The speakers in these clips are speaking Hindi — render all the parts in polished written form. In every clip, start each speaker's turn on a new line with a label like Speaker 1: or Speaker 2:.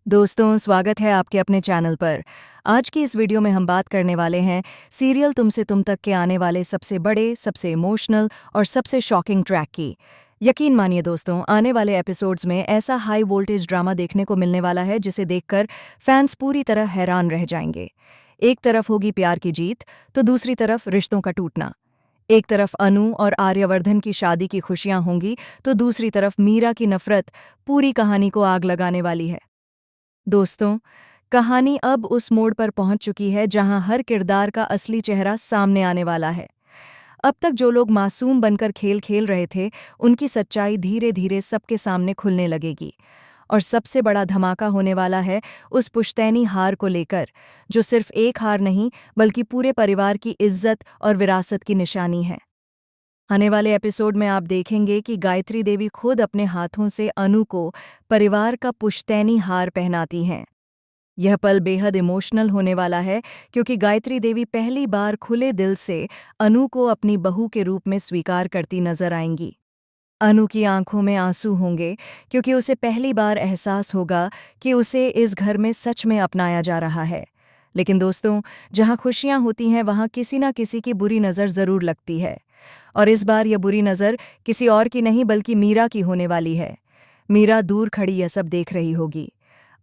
Speaker 1: दोस्तों, स्वागत है आपके अपने चैनल पर। आज की इस वीडियो में हम बात करने वाले हैं सीरियल तुमसे तुम तक के आने वाले सबसे बड़े, सबसे इमोशनल और सबसे शॉकिंग ट्रैक की। यकीन मानिए दोस्तों, आने वाले एपिसोड्स में ऐसा हाई वोल्टेज ड्रामा देखने को मिलने वाला है जिसे देखकर फैंस पूरी तरह हैरान रह जाएंगे। एक तरफ होगी प्यार की जीत, तो दूसरी तरफ रिश्तों का टूटना। एक तरफ अनु और आर्यवर्धन की शादी की खुशियां होंगी, तो दूसरी तरफ मीरा की नफरत पूरी कहानी को आग लगाने वाली है। दोस्तों, कहानी अब उस मोड़ पर पहुंच चुकी है जहां हर किरदार का असली चेहरा सामने आने वाला है। अब तक जो लोग मासूम बनकर खेल खेल रहे थे, उनकी सच्चाई धीरे धीरे सबके सामने खुलने लगेगी। और सबसे बड़ा धमाका होने वाला है उस पुश्तैनी हार को लेकर, जो सिर्फ एक हार नहीं बल्कि पूरे परिवार की इज्जत और विरासत की निशानी है। आने वाले एपिसोड में आप देखेंगे कि गायत्री देवी खुद अपने हाथों से अनु को परिवार का पुश्तैनी हार पहनाती हैं। यह पल बेहद इमोशनल होने वाला है, क्योंकि गायत्री देवी पहली बार खुले दिल से अनु को अपनी बहू के रूप में स्वीकार करती नजर आएंगी। अनु की आंखों में आंसू होंगे, क्योंकि उसे पहली बार एहसास होगा कि उसे इस घर में सच में अपनाया जा रहा है। लेकिन दोस्तों, जहां खुशियां होती हैं वहां किसी न किसी की बुरी नज़र जरूर लगती है। और इस बार यह बुरी नज़र किसी और की नहीं बल्कि मीरा की होने वाली है। मीरा दूर खड़ी यह सब देख रही होगी।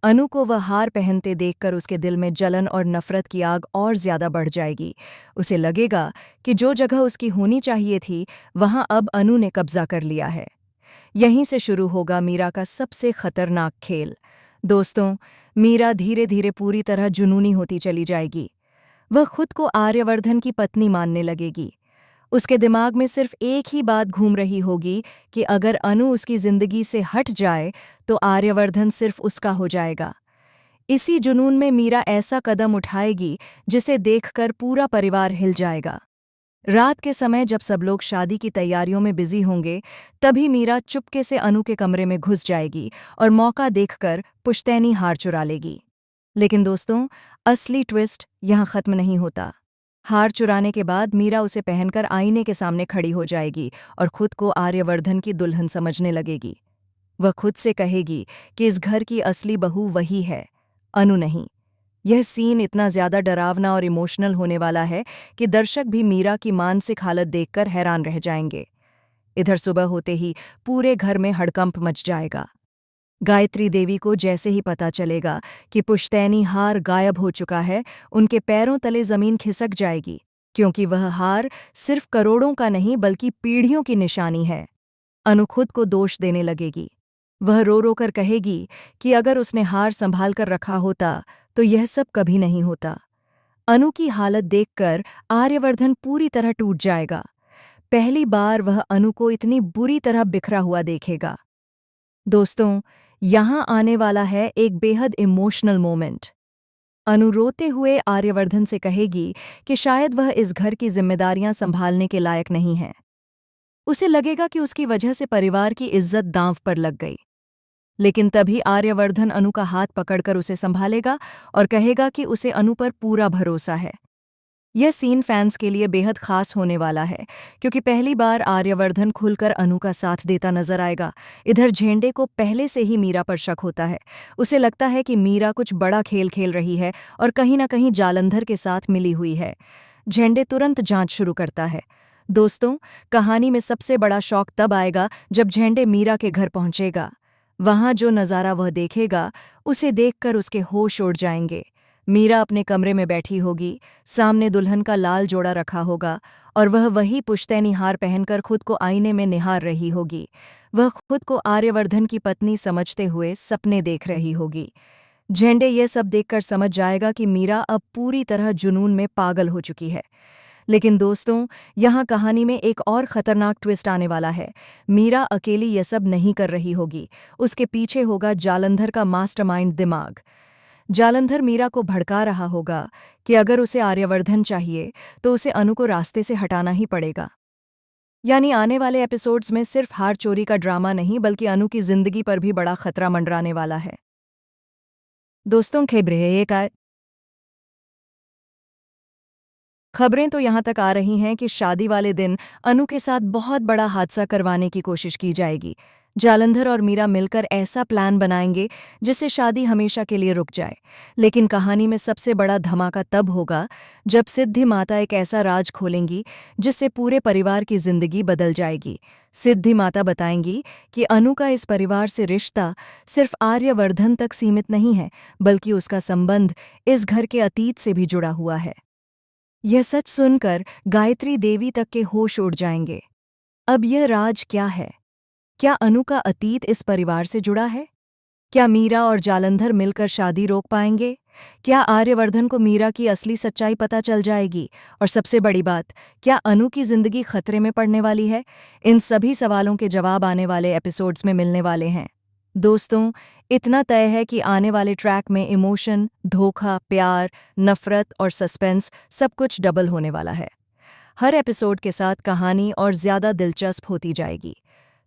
Speaker 1: अनु को वह हार पहनते देखकर उसके दिल में जलन और नफरत की आग और ज्यादा बढ़ जाएगी। उसे लगेगा कि जो जगह उसकी होनी चाहिए थी, वहां अब अनु ने कब्जा कर लिया है। यहीं से शुरू होगा मीरा का सबसे खतरनाक खेल। दोस्तों, मीरा धीरे धीरे पूरी तरह जुनूनी होती चली जाएगी। वह खुद को आर्यवर्धन की पत्नी मानने लगेगी। उसके दिमाग में सिर्फ एक ही बात घूम रही होगी कि अगर अनु उसकी जिंदगी से हट जाए तो आर्यवर्धन सिर्फ उसका हो जाएगा। इसी जुनून में मीरा ऐसा कदम उठाएगी जिसे देखकर पूरा परिवार हिल जाएगा। रात के समय जब सब लोग शादी की तैयारियों में बिजी होंगे, तभी मीरा चुपके से अनु के कमरे में घुस जाएगी और मौका देखकर पुश्तैनी हार चुरा लेगी। लेकिन दोस्तों, असली ट्विस्ट यहाँ खत्म नहीं होता। हार चुराने के बाद मीरा उसे पहनकर आईने के सामने खड़ी हो जाएगी और खुद को आर्यवर्धन की दुल्हन समझने लगेगी। वह खुद से कहेगी कि इस घर की असली बहू वही है, अनु नहीं। यह सीन इतना ज्यादा डरावना और इमोशनल होने वाला है कि दर्शक भी मीरा की मानसिक हालत देखकर हैरान रह जाएंगे। इधर सुबह होते ही पूरे घर में हड़कंप मच जाएगा। गायत्री देवी को जैसे ही पता चलेगा कि पुश्तैनी हार गायब हो चुका है, उनके पैरों तले जमीन खिसक जाएगी, क्योंकि वह हार सिर्फ करोड़ों का नहीं बल्कि पीढ़ियों की निशानी है। अनु खुद को दोष देने लगेगी। वह रो रो कर कहेगी कि अगर उसने हार संभाल कर रखा होता तो यह सब कभी नहीं होता। अनु की हालत देखकर आर्यवर्धन पूरी तरह टूट जाएगा। पहली बार वह अनु को इतनी बुरी तरह बिखरा हुआ देखेगा। दोस्तों, यहाँ आने वाला है एक बेहद इमोशनल मोमेंट। अनु रोते हुए आर्यवर्धन से कहेगी कि शायद वह इस घर की जिम्मेदारियां संभालने के लायक नहीं है। उसे लगेगा कि उसकी वजह से परिवार की इज्जत दांव पर लग गई। लेकिन तभी आर्यवर्धन अनु का हाथ पकड़कर उसे संभालेगा और कहेगा कि उसे अनु पर पूरा भरोसा है। यह सीन फैंस के लिए बेहद खास होने वाला है, क्योंकि पहली बार आर्यवर्धन खुलकर अनु का साथ देता नजर आएगा। इधर झेंडे को पहले से ही मीरा पर शक होता है। उसे लगता है कि मीरा कुछ बड़ा खेल खेल रही है और कहीं ना कहीं जालंधर के साथ मिली हुई है। झेंडे तुरंत जांच शुरू करता है। दोस्तों, कहानी में सबसे बड़ा शौक तब आएगा जब झेंडे मीरा के घर पहुंचेगा। वहां जो नज़ारा वह देखेगा, उसे देखकर उसके होश उड़ जाएंगे। मीरा अपने कमरे में बैठी होगी, सामने दुल्हन का लाल जोड़ा रखा होगा और वह वही पुश्तैनी हार पहनकर खुद को आईने में निहार रही होगी। वह खुद को आर्यवर्धन की पत्नी समझते हुए सपने देख रही होगी। झेंडे यह सब देखकर समझ जाएगा कि मीरा अब पूरी तरह जुनून में पागल हो चुकी है। लेकिन दोस्तों, यहाँ कहानी में एक और खतरनाक ट्विस्ट आने वाला है। मीरा अकेली यह सब नहीं कर रही होगी, उसके पीछे होगा जालंधर का मास्टरमाइंड दिमाग। जालंधर मीरा को भड़का रहा होगा कि अगर उसे आर्यवर्धन चाहिए तो उसे अनु को रास्ते से हटाना ही पड़ेगा। यानी आने वाले एपिसोड्स में सिर्फ हार चोरी का ड्रामा नहीं बल्कि अनु की जिंदगी पर भी बड़ा खतरा मंडराने वाला है। दोस्तों, खबरें तो यहाँ तक आ रही हैं कि शादी वाले दिन अनु के साथ बहुत बड़ा हादसा करवाने की कोशिश की जाएगी। जालंधर और मीरा मिलकर ऐसा प्लान बनाएंगे जिससे शादी हमेशा के लिए रुक जाए। लेकिन कहानी में सबसे बड़ा धमाका तब होगा जब सिद्धि माता एक ऐसा राज खोलेंगी जिससे पूरे परिवार की जिंदगी बदल जाएगी। सिद्धि माता बताएंगी कि अनु का इस परिवार से रिश्ता सिर्फ आर्यवर्धन तक सीमित नहीं है, बल्कि उसका संबंध इस घर के अतीत से भी जुड़ा हुआ है। यह सच सुनकर गायत्री देवी तक के होश उड़ जाएंगे। अब यह राज क्या है? क्या अनु का अतीत इस परिवार से जुड़ा है? क्या मीरा और जालंधर मिलकर शादी रोक पाएंगे? क्या आर्यवर्धन को मीरा की असली सच्चाई पता चल जाएगी? और सबसे बड़ी बात, क्या अनु की जिंदगी खतरे में पड़ने वाली है? इन सभी सवालों के जवाब आने वाले एपिसोड्स में मिलने वाले हैं। दोस्तों, इतना तय है कि आने वाले ट्रैक में इमोशन, धोखा, प्यार, नफरत और सस्पेंस सब कुछ डबल होने वाला है। हर एपिसोड के साथ कहानी और ज़्यादा दिलचस्प होती जाएगी।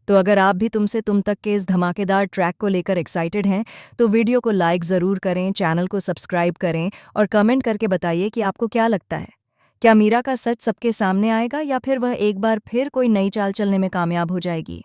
Speaker 1: तो अगर आप भी तुमसे तुम तक के इस धमाकेदार ट्रैक को लेकर एक्साइटेड हैं, तो वीडियो को लाइक ज़रूर करें, चैनल को सब्सक्राइब करें और कमेंट करके बताइए कि आपको क्या लगता है। क्या मीरा का सच सबके सामने आएगा या फिर वह एक बार फिर कोई नई चाल चलने में कामयाब हो जाएगी?